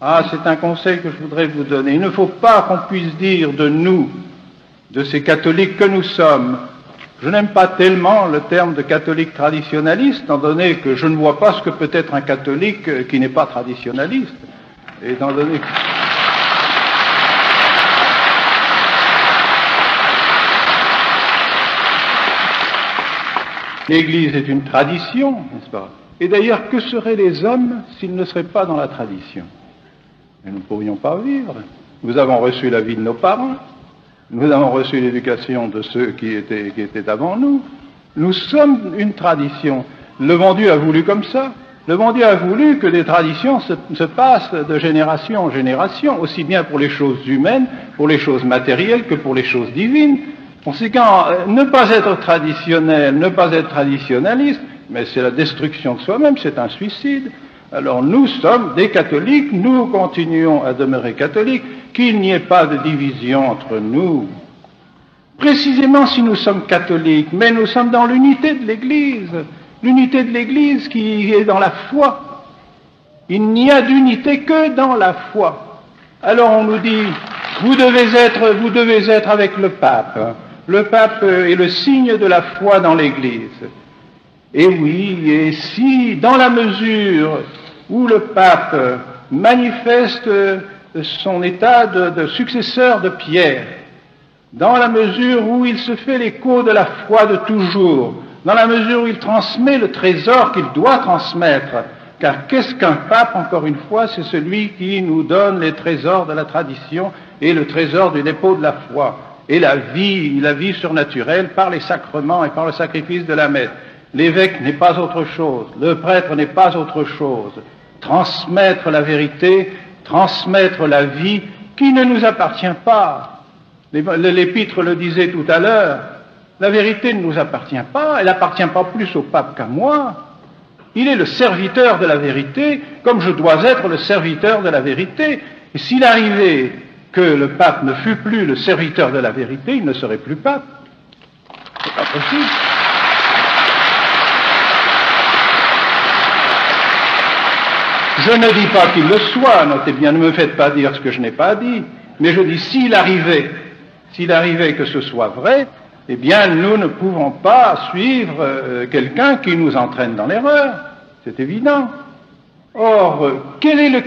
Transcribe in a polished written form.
Ah, c'est un conseil que je voudrais vous donner. Il ne faut pas qu'on puisse dire de nous, de ces catholiques que nous sommes. Je n'aime pas tellement le terme de catholique traditionnaliste, étant donné que je ne vois pas ce que peut être un catholique qui n'est pas traditionnaliste. Étant donné que... L'Église est une tradition, n'est-ce pas? Et d'ailleurs, que seraient les hommes s'ils ne seraient pas dans la tradition? Et nous ne pourrions pas vivre. Nous avons reçu la vie de nos parents, nous avons reçu l'éducation de ceux qui étaient avant nous. Nous sommes une tradition. Le bon Dieu a voulu comme ça. Le bon Dieu a voulu que les traditions se passent de génération en génération, aussi bien pour les choses humaines, pour les choses matérielles que pour les choses divines. Conséquent, ne pas être traditionnel, ne pas être traditionnaliste, mais c'est la destruction de soi-même, c'est un suicide. Alors nous sommes des catholiques, nous continuons à demeurer catholiques, qu'il n'y ait pas de division entre nous. Précisément si nous sommes catholiques, mais nous sommes dans l'unité de l'Église qui est dans la foi. Il n'y a d'unité que dans la foi. Alors on nous dit, vous devez être avec le pape. Le pape est le signe de la foi dans l'Église. Et oui, et si, dans la mesure où le pape manifeste son état de successeur de Pierre, dans la mesure où il se fait l'écho de la foi de toujours, dans la mesure où il transmet le trésor qu'il doit transmettre, car qu'est-ce qu'un pape, encore une fois, c'est celui qui nous donne les trésors de la tradition et le trésor du dépôt de la foi, et la vie surnaturelle par les sacrements et par le sacrifice de la messe. L'évêque n'est pas autre chose, le prêtre n'est pas autre chose. Transmettre la vérité, transmettre la vie qui ne nous appartient pas. L'Épître le disait tout à l'heure, la vérité ne nous appartient pas, elle n'appartient pas plus au pape qu'à moi. Il est le serviteur de la vérité, comme je dois être le serviteur de la vérité. Et s'il arrivait que le pape ne fût plus le serviteur de la vérité, il ne serait plus pape. C'est pas possible. Je ne dis pas qu'il le soit, notez bien, ne me faites pas dire ce que je n'ai pas dit, mais je dis s'il arrivait que ce soit vrai, eh bien nous ne pouvons pas suivre quelqu'un qui nous entraîne dans l'erreur, c'est évident. Or, quel est le